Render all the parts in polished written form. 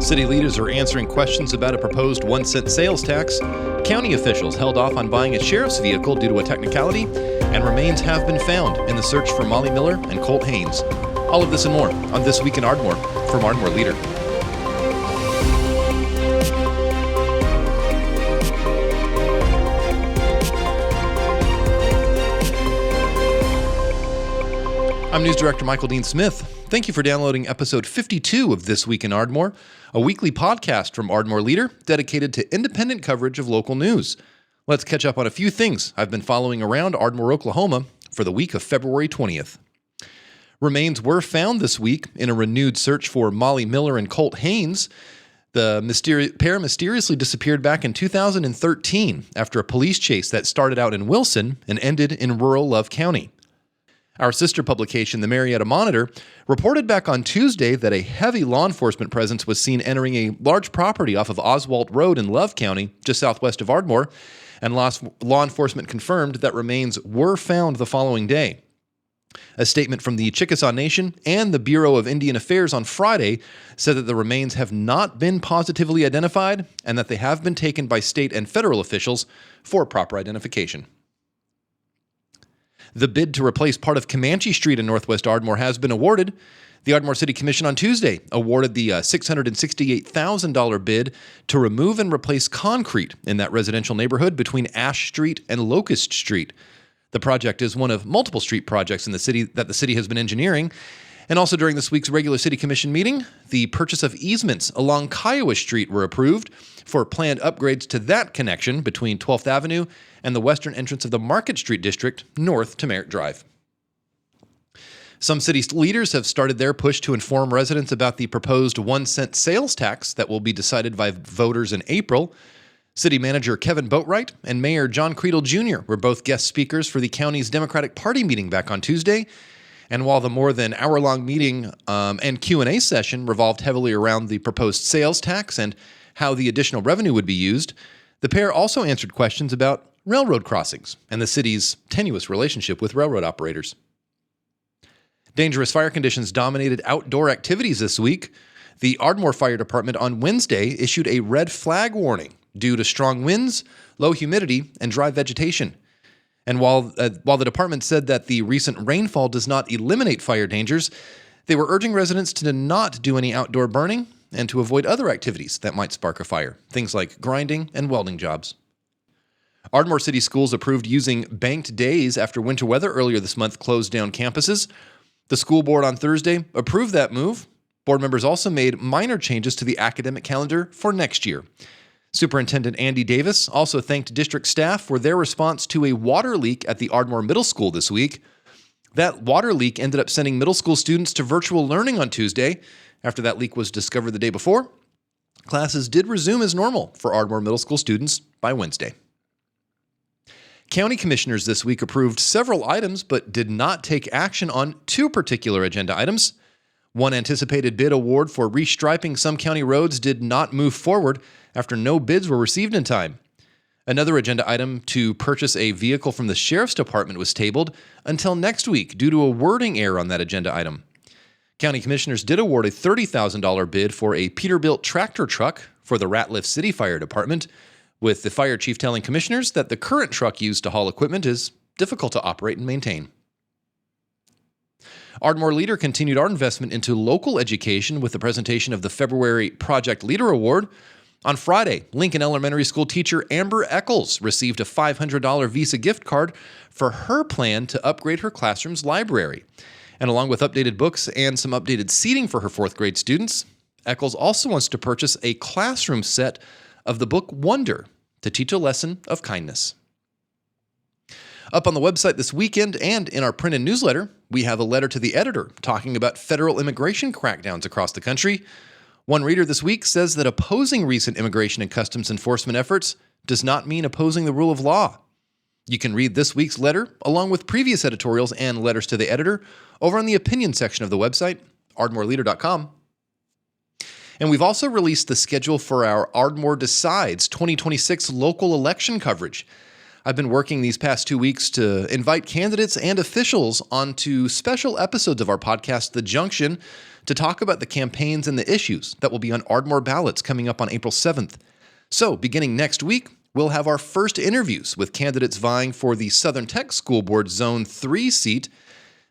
City leaders are answering questions about a proposed 1-cent sales tax. County officials held off on buying a sheriff's vehicle due to a technicality, and remains have been found in the search for Molly Miller and Colt Haynes. All of this and more on This Week in Ardmore from Ardmore Leader. I'm News Director Michael Dean Smith. Thank you for downloading episode 52 of This Week in Ardmore, a weekly podcast from Ardmore Leader dedicated to independent coverage of local news. Let's catch up on a few things I've been following around Ardmore, Oklahoma for the week of February 20th. Remains were found this week in a renewed search for Molly Miller and Colt Haynes. The pair mysteriously disappeared back in 2013 after a police chase that started out in Wilson and ended in rural Love County. Our sister publication, the Marietta Monitor, reported back on Tuesday that a heavy law enforcement presence was seen entering a large property off of Oswalt Road in Love County, just southwest of Ardmore, and law enforcement confirmed that remains were found the following day. A statement from the Chickasaw Nation and the Bureau of Indian Affairs on Friday said that the remains have not been positively identified and that they have been taken by state and federal officials for proper identification. The bid to replace part of Comanche Street in northwest Ardmore has been awarded. The Ardmore City Commission on Tuesday awarded the $668,000 bid to remove and replace concrete in that residential neighborhood between Ash Street and Locust Street. The project is one of multiple street projects in the city that the city has been engineering. And also during this week's regular City Commission meeting, the purchase of easements along Kiowa Street were approved for planned upgrades to that connection between 12th Avenue and the western entrance of the Market Street District north to Merritt Drive. Some city leaders have started their push to inform residents about the proposed 1-cent sales tax that will be decided by voters in April. City Manager Kevin Boatwright and Mayor John Creedle Jr. were both guest speakers for the county's Democratic Party meeting back on Tuesday. And while the more than hour-long meeting and Q&A session revolved heavily around the proposed sales tax and how the additional revenue would be used, the pair also answered questions about railroad crossings and the city's tenuous relationship with railroad operators. Dangerous fire conditions dominated outdoor activities this week. The Ardmore Fire Department on Wednesday issued a red flag warning due to strong winds, low humidity, and dry vegetation. And while the department said that the recent rainfall does not eliminate fire dangers, they were urging residents to not do any outdoor burning and to avoid other activities that might spark a fire, things like grinding and welding jobs. Ardmore City Schools approved using banked days after winter weather earlier this month closed down campuses. The school board on Thursday approved that move. Board members also made minor changes to the academic calendar for next year. Superintendent Andy Davis also thanked district staff for their response to a water leak at the Ardmore Middle School this week. That water leak ended up sending middle school students to virtual learning on Tuesday. After that leak was discovered the day before, classes did resume as normal for Ardmore Middle School students by Wednesday. County commissioners this week approved several items but did not take action on two particular agenda items. One anticipated bid award for restriping some county roads did not move forward after no bids were received in time. Another agenda item to purchase a vehicle from the Sheriff's Department was tabled until next week due to a wording error on that agenda item. County commissioners did award a $30,000 bid for a Peterbilt tractor truck for the Ratliff City Fire Department, with the fire chief telling commissioners that the current truck used to haul equipment is difficult to operate and maintain. Ardmore Leader continued our investment into local education with the presentation of the February Project Leader Award. On Friday, Lincoln Elementary School teacher Amber Eccles received a $500 Visa gift card for her plan to upgrade her classroom's library. And along with updated books and some updated seating for her fourth grade students, Eccles also wants to purchase a classroom set of the book Wonder to teach a lesson of kindness. Up on the website this weekend and in our printed newsletter, we have a letter to the editor talking about federal immigration crackdowns across the country. One reader this week says that opposing recent immigration and customs enforcement efforts does not mean opposing the rule of law. You can read this week's letter, along with previous editorials and letters to the editor, over on the opinion section of the website, ardmoreleader.com. And we've also released the schedule for our Ardmore Decides 2026 local election coverage. I've been working these past 2 weeks to invite candidates and officials onto special episodes of our podcast, The Junction, to talk about the campaigns and the issues that will be on Ardmore ballots coming up on April 7th. So, beginning next week, we'll have our first interviews with candidates vying for the Southern Tech School Board Zone 3 seat.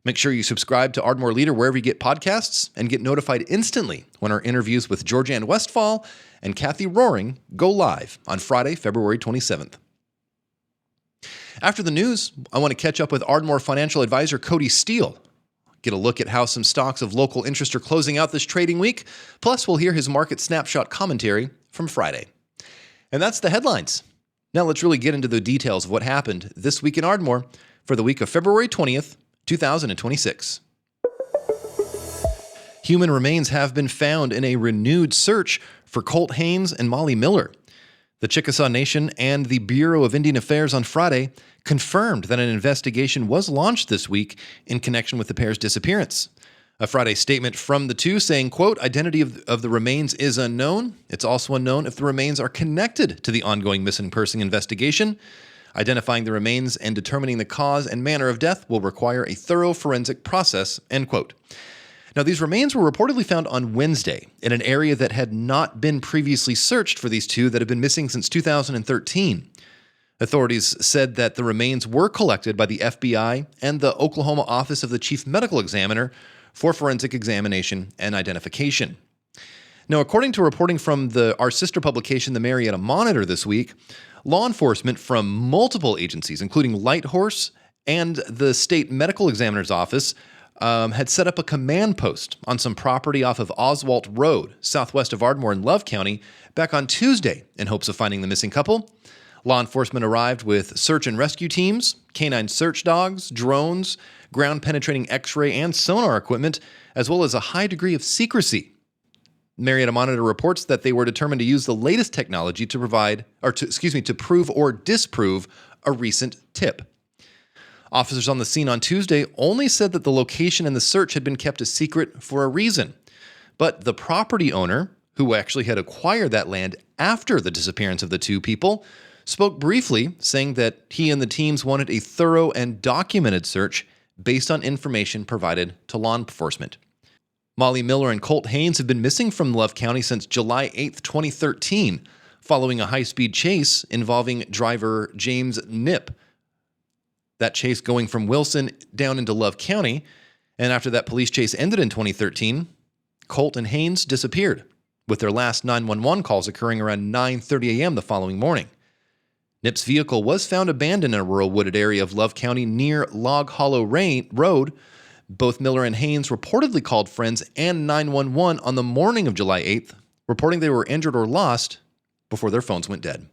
Make sure you subscribe to Ardmore Leader wherever you get podcasts and get notified instantly when our interviews with Georgianne Westfall and Kathy Roaring go live on Friday, February 27th. After the news, I want to catch up with Ardmore financial advisor Cody Steele. Get a look at how some stocks of local interest are closing out this trading week. Plus, we'll hear his market snapshot commentary from Friday. And that's the headlines. Now let's really get into the details of what happened this week in Ardmore for the week of February 20th, 2026. Human remains have been found in a renewed search for Colt Haynes and Molly Miller. The Chickasaw Nation and the Bureau of Indian Affairs on Friday confirmed that an investigation was launched this week in connection with the pair's disappearance. A Friday statement from the two saying, quote, identity of the remains is unknown. It's also unknown if the remains are connected to the ongoing missing person investigation. Identifying the remains and determining the cause and manner of death will require a thorough forensic process, end quote. Now, these remains were reportedly found on Wednesday in an area that had not been previously searched for these two that have been missing since 2013. Authorities said that the remains were collected by the FBI and the Oklahoma Office of the Chief Medical Examiner for forensic examination and identification. Now, according to reporting from our sister publication, the Marietta Monitor, this week, law enforcement from multiple agencies, including Light Horse and the State Medical Examiner's Office, had set up a command post on some property off of Oswalt Road, southwest of Ardmore in Love County, back on Tuesday in hopes of finding the missing couple. Law enforcement arrived with search and rescue teams, canine search dogs, drones, ground-penetrating X-ray and sonar equipment, as well as a high degree of secrecy. Marietta Monitor reports that they were determined to use the latest technology to prove or disprove a recent tip. Officers on the scene on Tuesday only said that the location and the search had been kept a secret for a reason. But the property owner, who actually had acquired that land after the disappearance of the two people, spoke briefly, saying that he and the teams wanted a thorough and documented search based on information provided to law enforcement. Molly Miller and Colt Haynes have been missing from Love County since July 8, 2013, following a high-speed chase involving driver James Knipp. That chase going from Wilson down into Love County, and after that police chase ended in 2013, Colt and Haynes disappeared, with their last 911 calls occurring around 9:30 a.m. the following morning. Knipp's vehicle was found abandoned in a rural wooded area of Love County near Log Hollow Road. Both Miller and Haynes reportedly called friends and 911 on the morning of July 8th, reporting they were injured or lost before their phones went dead.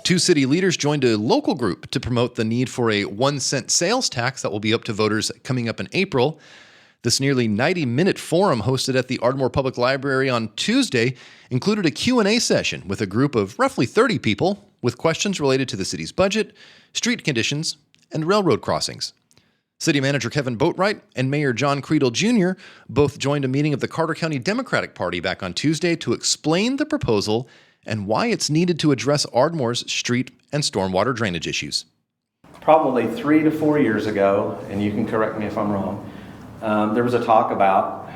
Two city leaders joined a local group to promote the need for a 1-cent sales tax that will be up to voters coming up in April. This nearly 90-minute forum hosted at the Ardmore Public Library on Tuesday included a Q&A session with a group of roughly 30 people with questions related to the city's budget, street conditions, and railroad crossings. City Manager Kevin Boatwright and Mayor John Creedle Jr. both joined a meeting of the Carter County Democratic Party back on Tuesday to explain the proposal and why it's needed to address Ardmore's street and stormwater drainage issues. Probably 3 to 4 years ago, and you can correct me if I'm wrong, there was a talk about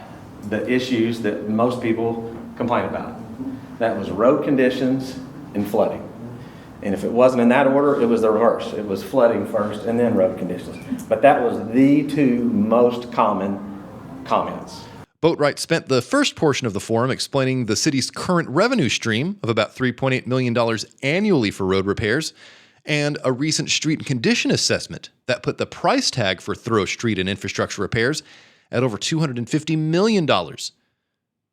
the issues that most people complain about. That was road conditions and flooding. And if it wasn't in that order, it was the reverse. It was flooding first and then road conditions. But that was the two most common comments. Boatwright spent the first portion of the forum explaining the city's current revenue stream of about $3.8 million annually for road repairs and a recent street and condition assessment that put the price tag for thorough street and infrastructure repairs at over $250 million.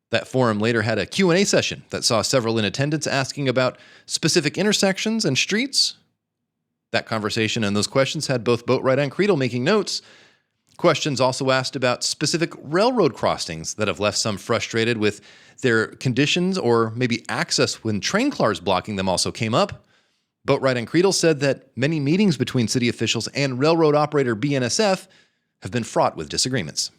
That forum later had a Q&A session that saw several in attendance asking about specific intersections and streets. That conversation and those questions had both Boatwright and Creedle making notes. Questions also asked about specific railroad crossings that have left some frustrated with their conditions or maybe access when train cars blocking them also came up. Boatwright and Creedle said that many meetings between city officials and railroad operator BNSF have been fraught with disagreements.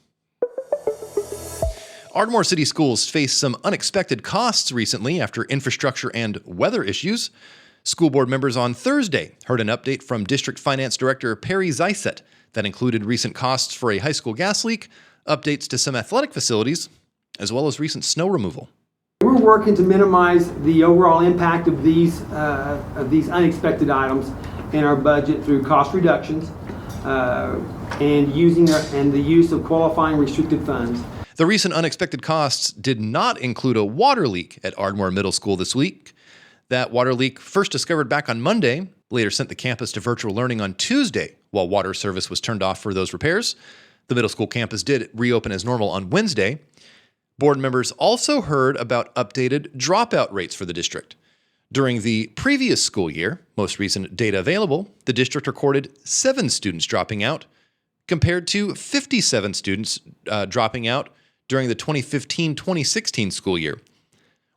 Ardmore City Schools faced some unexpected costs recently after infrastructure and weather issues. School board members on Thursday heard an update from District Finance Director Perry Zeiset that included recent costs for a high school gas leak, updates to some athletic facilities, as well as recent snow removal. We're working to minimize the overall impact of these unexpected items in our budget through cost reductions and the use of qualifying restricted funds. The recent unexpected costs did not include a water leak at Ardmore Middle School this week. That water leak, first discovered back on Monday, later sent the campus to virtual learning on Tuesday while water service was turned off for those repairs. The middle school campus did reopen as normal on Wednesday. Board members also heard about updated dropout rates for the district. During the previous school year, most recent data available, the district recorded 7 students dropping out, compared to 57 students dropping out during the 2015-2016 school year.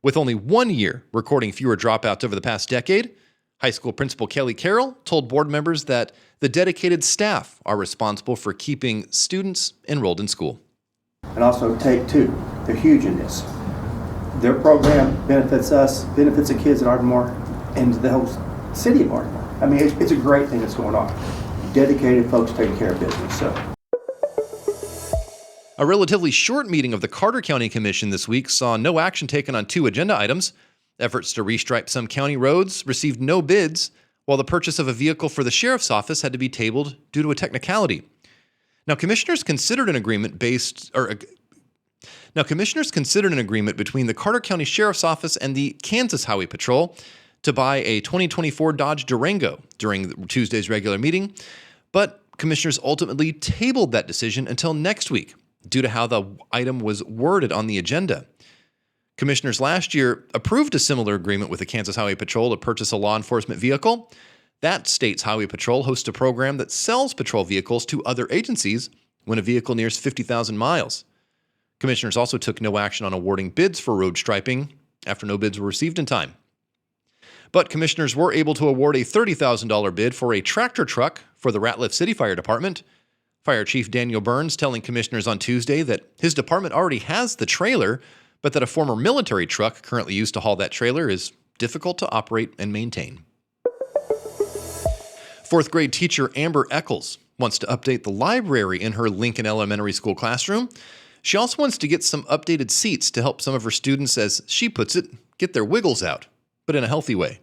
With only 1 year recording fewer dropouts over the past decade, high school principal Kelly Carroll told board members that the dedicated staff are responsible for keeping students enrolled in school. And also Take Two, they're huge in this. Their program benefits us, benefits the kids at Ardmore, and the whole city of Ardmore. I mean, it's a great thing that's going on. Dedicated folks taking care of business. So. A relatively short meeting of the Carter County Commission this week saw no action taken on 2 agenda items. Efforts to restripe some county roads received no bids, while the purchase of a vehicle for the sheriff's office had to be tabled due to a technicality. Now, commissioners considered an agreement between the Carter County Sheriff's Office and the Kansas Highway Patrol to buy a 2024 Dodge Durango during Tuesday's regular meeting, but commissioners ultimately tabled that decision until next week due to how the item was worded on the agenda. Commissioners last year approved a similar agreement with the Kansas Highway Patrol to purchase a law enforcement vehicle. That state's Highway Patrol hosts a program that sells patrol vehicles to other agencies when a vehicle nears 50,000 miles. Commissioners also took no action on awarding bids for road striping after no bids were received in time. But commissioners were able to award a $30,000 bid for a tractor truck for the Ratliff City Fire Department. Fire Chief Daniel Burns telling commissioners on Tuesday that his department already has the trailer, but that a former military truck currently used to haul that trailer is difficult to operate and maintain. 4th grade teacher Amber Eccles wants to update the library in her Lincoln Elementary School classroom. She also wants to get some updated seats to help some of her students, as she puts it, get their wiggles out, but in a healthy way.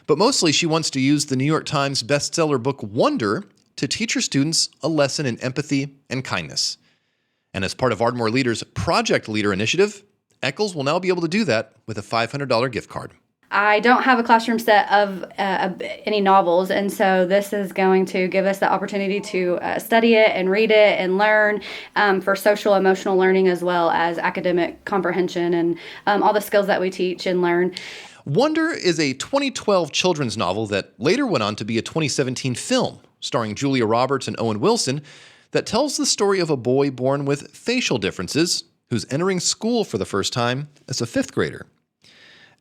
But mostly she wants to use the New York Times bestseller book Wonder to teach her students a lesson in empathy and kindness. And as part of Ardmore Leader's Project Leader initiative, Eccles will now be able to do that with a $500 gift card. I don't have a classroom set of any novels, and so this is going to give us the opportunity to study it and read it and learn for social emotional learning, as well as academic comprehension and all the skills that we teach and learn. Wonder is a 2012 children's novel that later went on to be a 2017 film starring Julia Roberts and Owen Wilson that tells the story of a boy born with facial differences who's entering school for the first time as a 5th grader.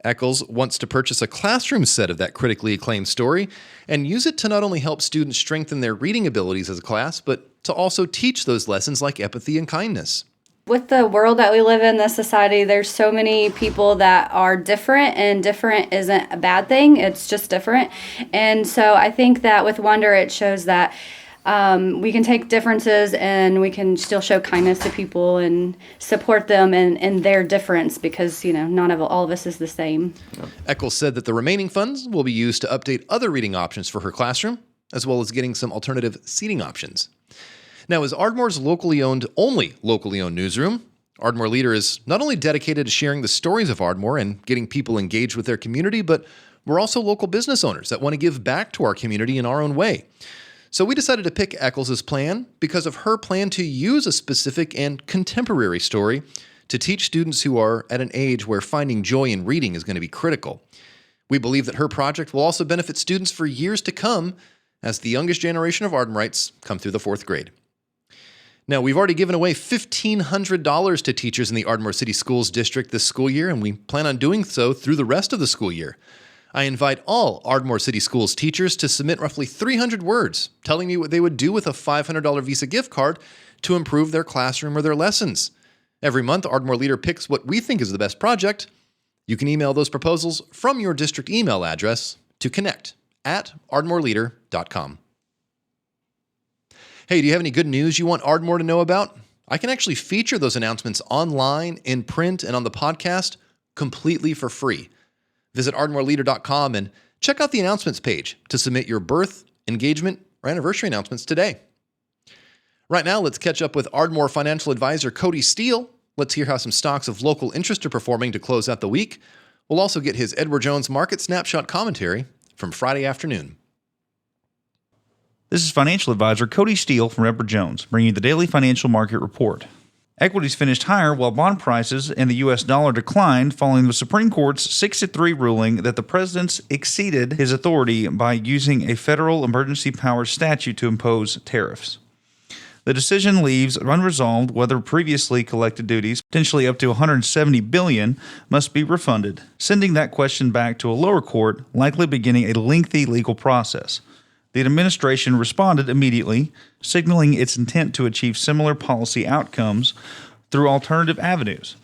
Eccles wants to purchase a classroom set of that critically acclaimed story and use it to not only help students strengthen their reading abilities as a class, but to also teach those lessons like empathy and kindness. With the world that we live in, this society, there's so many people that are different, and different isn't a bad thing. It's just different. And so I think that with Wonder, it shows that we can take differences and we can still show kindness to people and support them in their difference, because, not all of us is the same. Eccles said that the remaining funds will be used to update other reading options for her classroom, as well as getting some alternative seating options. Now, as Ardmore's only locally owned newsroom, Ardmore Leader is not only dedicated to sharing the stories of Ardmore and getting people engaged with their community, but we're also local business owners that want to give back to our community in our own way. So we decided to pick Eccles' plan because of her plan to use a specific and contemporary story to teach students who are at an age where finding joy in reading is going to be critical. We believe that her project will also benefit students for years to come as the youngest generation of Ardmorites come through the 4th grade. Now, we've already given away $1,500 to teachers in the Ardmore City Schools District this school year, and we plan on doing so through the rest of the school year. I invite all Ardmore City Schools teachers to submit roughly 300 words telling me what they would do with a $500 Visa gift card to improve their classroom or their lessons. Every month, Ardmore Leader picks what we think is the best project. You can email those proposals from your district email address to connect@ardmoreleader.com. Hey, do you have any good news you want Ardmore to know about? I can actually feature those announcements online, in print, and on the podcast completely for free. Visit ardmoreleader.com and check out the announcements page to submit your birth, engagement, or anniversary announcements today. Right now, let's catch up with Ardmore financial advisor Cody Steele. Let's hear how some stocks of local interest are performing to close out the week. We'll also get his Edward Jones market snapshot commentary from Friday afternoon. This is financial advisor Cody Steele from Edward Jones, bringing you the daily financial market report. Equities finished higher while bond prices and the U.S. dollar declined following the Supreme Court's 6-3 ruling that the president exceeded his authority by using a federal emergency powers statute to impose tariffs. The decision leaves unresolved whether previously collected duties, potentially up to $170 billion, must be refunded, sending that question back to a lower court, likely beginning a lengthy legal process. The administration responded immediately, signaling its intent to achieve similar policy outcomes through alternative avenues.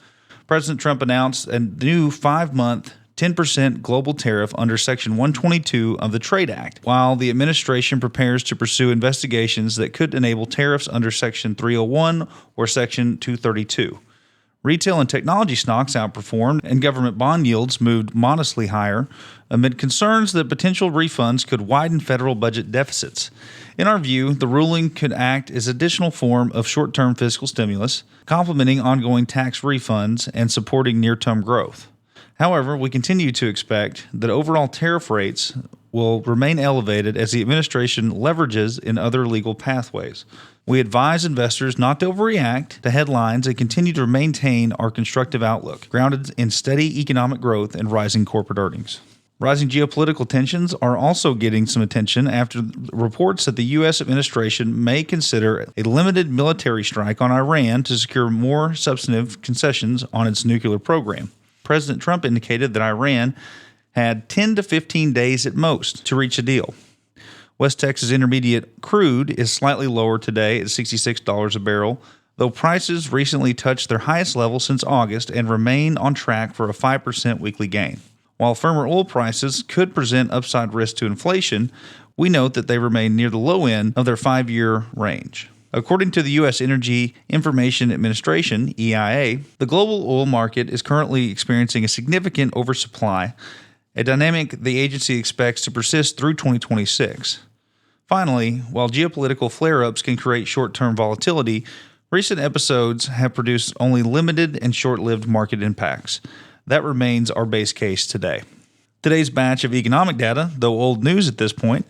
President Trump announced a new 5-month, 10% global tariff under Section 122 of the Trade Act, while the administration prepares to pursue investigations that could enable tariffs under Section 301 or Section 232. Retail and technology stocks outperformed, and government bond yields moved modestly higher amid concerns that potential refunds could widen federal budget deficits. In our view, the ruling could act as an additional form of short-term fiscal stimulus, complementing ongoing tax refunds and supporting near-term growth. However, we continue to expect that overall tariff rates will remain elevated as the administration leverages in other legal pathways. We advise investors not to overreact to headlines and continue to maintain our constructive outlook, grounded in steady economic growth and rising corporate earnings. Rising geopolitical tensions are also getting some attention after reports that the U.S. administration may consider a limited military strike on Iran to secure more substantive concessions on its nuclear program. President Trump indicated that Iran had 10 to 15 days at most to reach a deal. West Texas Intermediate crude is slightly lower today at $66 a barrel, though prices recently touched their highest level since August and remain on track for a 5% weekly gain. While firmer oil prices could present upside risk to inflation, we note that they remain near the low end of their 5-year range. According to the U.S. Energy Information Administration, EIA, the global oil market is currently experiencing a significant oversupply, a dynamic the agency expects to persist through 2026. Finally, while geopolitical flare-ups can create short-term volatility, recent episodes have produced only limited and short-lived market impacts. That remains our base case today. Today's batch of economic data, though old news at this point,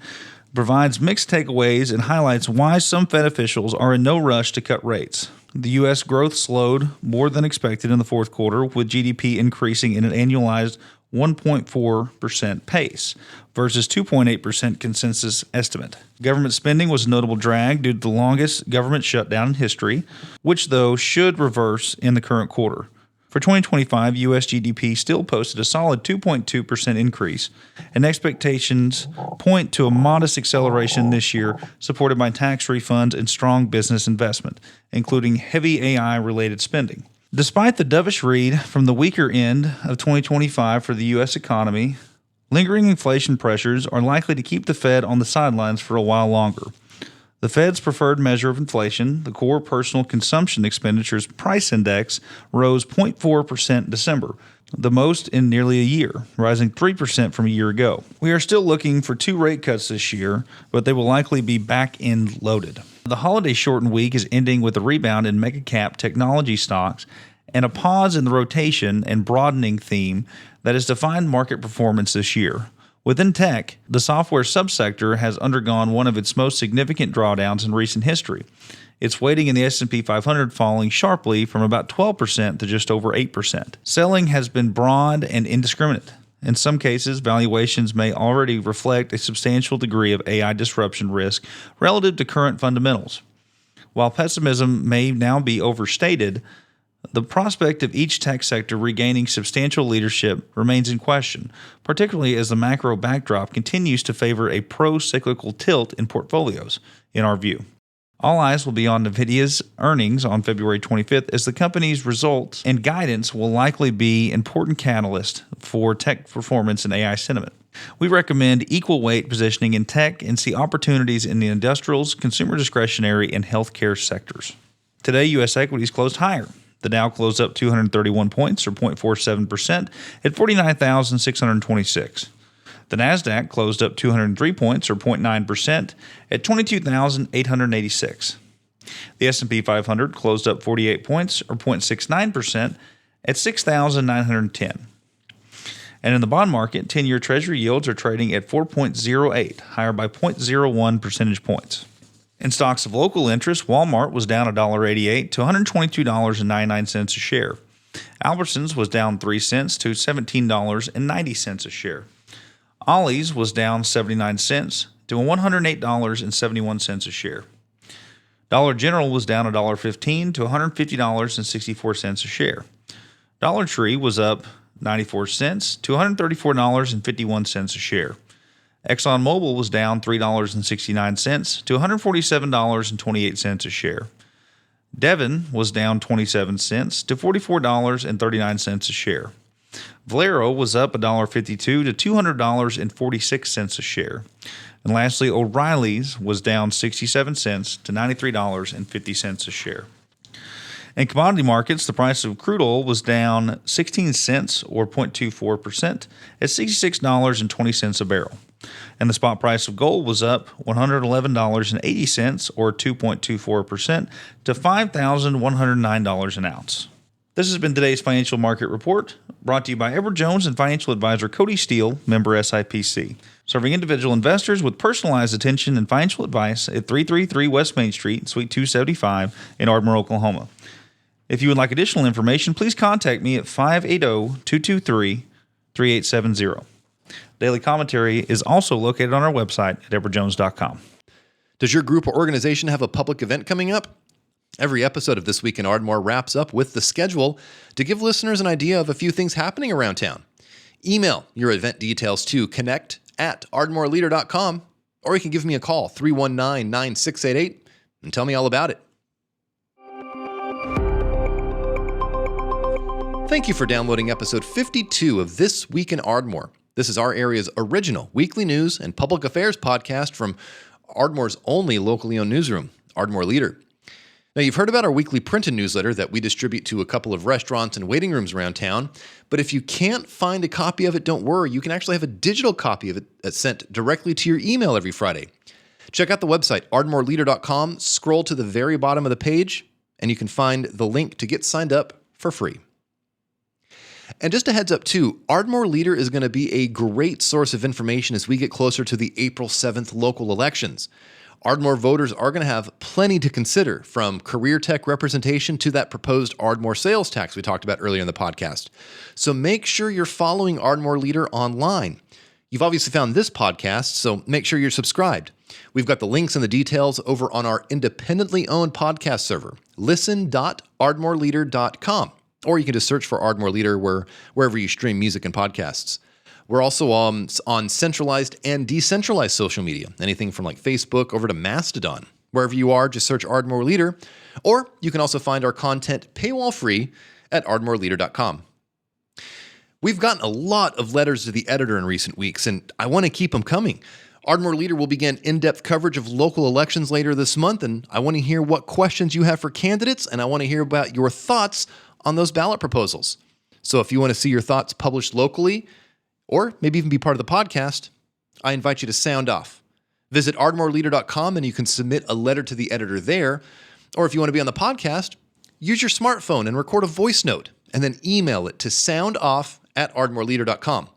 provides mixed takeaways and highlights why some Fed officials are in no rush to cut rates. The U.S. growth slowed more than expected in the fourth quarter, with GDP increasing in an annualized 1.4% pace versus 2.8% consensus estimate. Government spending was a notable drag due to the longest government shutdown in history, which though should reverse in the current quarter. For 2025, U.S. GDP still posted a solid 2.2% increase, and expectations point to a modest acceleration this year, supported by tax refunds and strong business investment, including heavy AI-related spending. Despite the dovish read from the weaker end of 2025 for the U.S. economy, lingering inflation pressures are likely to keep the Fed on the sidelines for a while longer. The Fed's preferred measure of inflation, the Core Personal Consumption Expenditures Price Index, rose 0.4% in December, the most in nearly a year, rising 3% from a year ago. We are still looking for 2 rate cuts this year, but they will likely be back-end loaded. The holiday-shortened week is ending with a rebound in mega-cap technology stocks and a pause in the rotation and broadening theme that has defined market performance this year. Within tech, the software subsector has undergone one of its most significant drawdowns in recent history, its weighting in the S&P 500 falling sharply from about 12% to just over 8%. Selling has been broad and indiscriminate. In some cases, valuations may already reflect a substantial degree of AI disruption risk relative to current fundamentals. While pessimism may now be overstated, the prospect of each tech sector regaining substantial leadership remains in question, particularly as the macro backdrop continues to favor a pro-cyclical tilt in portfolios, in our view. All eyes will be on NVIDIA's earnings on February 25th, as the company's results and guidance will likely be important catalyst for tech performance and AI sentiment. We recommend equal weight positioning in tech and see opportunities in the industrials, consumer discretionary, and healthcare sectors. Today, U.S. equities closed higher. The Dow closed up 231 points, or 0.47%, at 49,626. The Nasdaq closed up 203 points, or 0.9%, at 22,886. The S&P 500 closed up 48 points, or 0.69%, at 6,910. And in the bond market, 10-year Treasury yields are trading at 4.08, higher by 0.01 percentage points. In stocks of local interest, Walmart was down $1.88 to $122.99 a share. Albertsons was down 3 cents to $17.90 a share. Ollie's was down 79 cents to $108.71 a share. Dollar General was down $1.15 to $150.64 a share. Dollar Tree was up 94 cents to $134.51 a share. ExxonMobil was down $3.69 to $147.28 a share. Devon was down 27 cents to $44.39 a share. Valero was up $1.52 to $200.46 a share. And lastly, O'Reilly's was down 67 cents to $93.50 a share. In commodity markets, the price of crude oil was down 16 cents, or 0.24%, at $66.20 a barrel. And the spot price of gold was up $111.80, or 2.24%, to $5,109 an ounce. This has been today's Financial Market Report, brought to you by Edward Jones and financial advisor Cody Steele, member SIPC, serving individual investors with personalized attention and financial advice at 333 West Main Street, Suite 275 in Ardmore, Oklahoma. If you would like additional information, please contact me at 580-223-3870. Daily commentary is also located on our website at edwardjones.com. Does your group or organization have a public event coming up? Every episode of This Week in Ardmore wraps up with the schedule to give listeners an idea of a few things happening around town. Email your event details to connect@ardmoreleader.com, or you can give me a call, 319-9688, and tell me all about it. Thank you for downloading episode 52 of This Week in Ardmore. This is our area's original weekly news and public affairs podcast from Ardmore's only locally owned newsroom, Ardmore Leader. Now, you've heard about our weekly printed newsletter that we distribute to a couple of restaurants and waiting rooms around town, but if you can't find a copy of it, don't worry. You can actually have a digital copy of it sent directly to your email every Friday. Check out the website, ardmoreleader.com, scroll to the very bottom of the page, and you can find the link to get signed up for free. And just a heads up too, Ardmore Leader is going to be a great source of information as we get closer to the April 7th local elections. Ardmore voters are going to have plenty to consider, from career tech representation to that proposed Ardmore sales tax we talked about earlier in the podcast. So make sure you're following Ardmore Leader online. You've obviously found this podcast, so make sure you're subscribed. We've got the links and the details over on our independently owned podcast server, listen.ardmoreleader.com. Or you can just search for Ardmore Leader wherever you stream music and podcasts. We're also on centralized and decentralized social media, anything from like Facebook over to Mastodon. Wherever you are, just search Ardmore Leader. Or you can also find our content paywall-free at ardmoreleader.com. We've gotten a lot of letters to the editor in recent weeks, and I want to keep them coming. Ardmore Leader will begin in-depth coverage of local elections later this month, and I want to hear what questions you have for candidates, and I want to hear about your thoughts on those ballot proposals. So if you want to see your thoughts published locally, or maybe even be part of the podcast, I invite you to sound off. Visit ardmoreleader.com and you can submit a letter to the editor there. Or if you want to be on the podcast, use your smartphone and record a voice note and then email it to soundoff@ardmoreleader.com.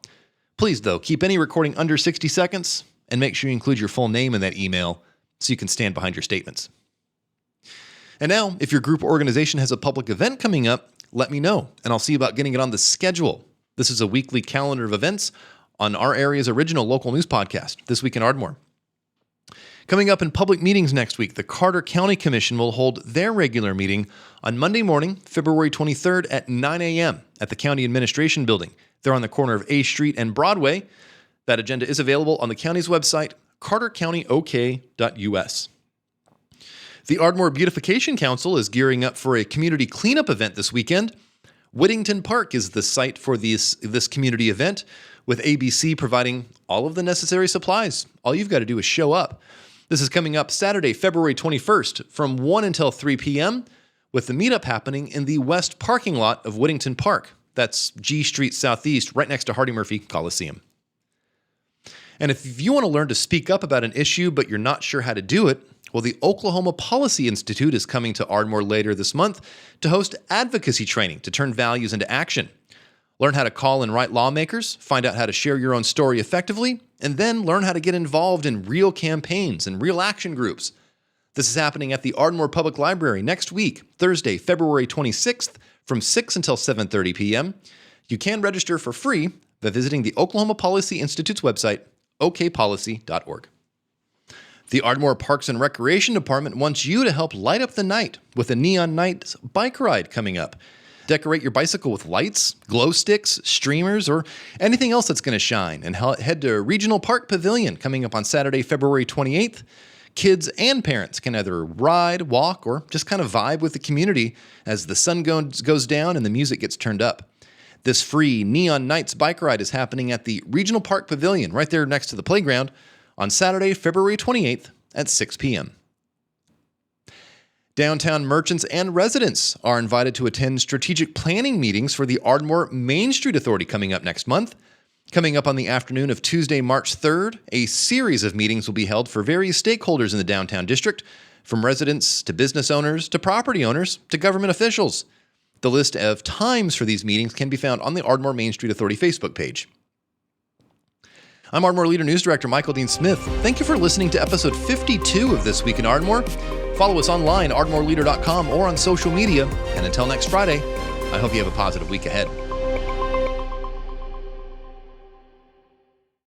Please, though, keep any recording under 60 seconds and make sure you include your full name in that email so you can stand behind your statements. And now, if your group or organization has a public event coming up, let me know, and I'll see about getting it on the schedule. This is a weekly calendar of events on our area's original local news podcast, This Week in Ardmore. Coming up in public meetings next week, the Carter County Commission will hold their regular meeting on Monday morning, February 23rd at 9 a.m. at the County Administration Building. They're on the corner of A Street and Broadway. That agenda is available on the county's website, cartercountyok.us. The Ardmore Beautification Council is gearing up for a community cleanup event this weekend. Whittington Park is the site for this community event, with ABC providing all of the necessary supplies. All you've got to do is show up. This is coming up Saturday, February 21st from 1 until 3 p.m. with the meetup happening in the west parking lot of Whittington Park. That's G Street Southeast, right next to Hardy Murphy Coliseum. And if you want to learn to speak up about an issue but you're not sure how to do it, well, the Oklahoma Policy Institute is coming to Ardmore later this month to host advocacy training to turn values into action. Learn how to call and write lawmakers, find out how to share your own story effectively, and then learn how to get involved in real campaigns and real action groups. This is happening at the Ardmore Public Library next week, Thursday, February 26th, from 6 until 7:30 p.m. You can register for free by visiting the Oklahoma Policy Institute's website, okpolicy.org. The Ardmore Parks and Recreation Department wants you to help light up the night with a Neon Night bike ride coming up. Decorate your bicycle with lights, glow sticks, streamers, or anything else that's going to shine, and head to Regional Park Pavilion coming up on Saturday, February 28th. Kids and parents can either ride, walk, or just kind of vibe with the community as the sun goes down and the music gets turned up. This free Neon Nights bike ride is happening at the Regional Park Pavilion right there next to the playground on Saturday, February 28th at 6 p.m. Downtown merchants and residents are invited to attend strategic planning meetings for the Ardmore Main Street Authority coming up next month. Coming up on the afternoon of Tuesday, March 3rd, a series of meetings will be held for various stakeholders in the downtown district, from residents to business owners to property owners to government officials. The list of times for these meetings can be found on the Ardmore Main Street Authority Facebook page. I'm Ardmore Leader News Director Michael Dean Smith. Thank you for listening to episode 52 of This Week in Ardmore. Follow us online, ardmoreleader.com, or on social media. And until next Friday, I hope you have a positive week ahead.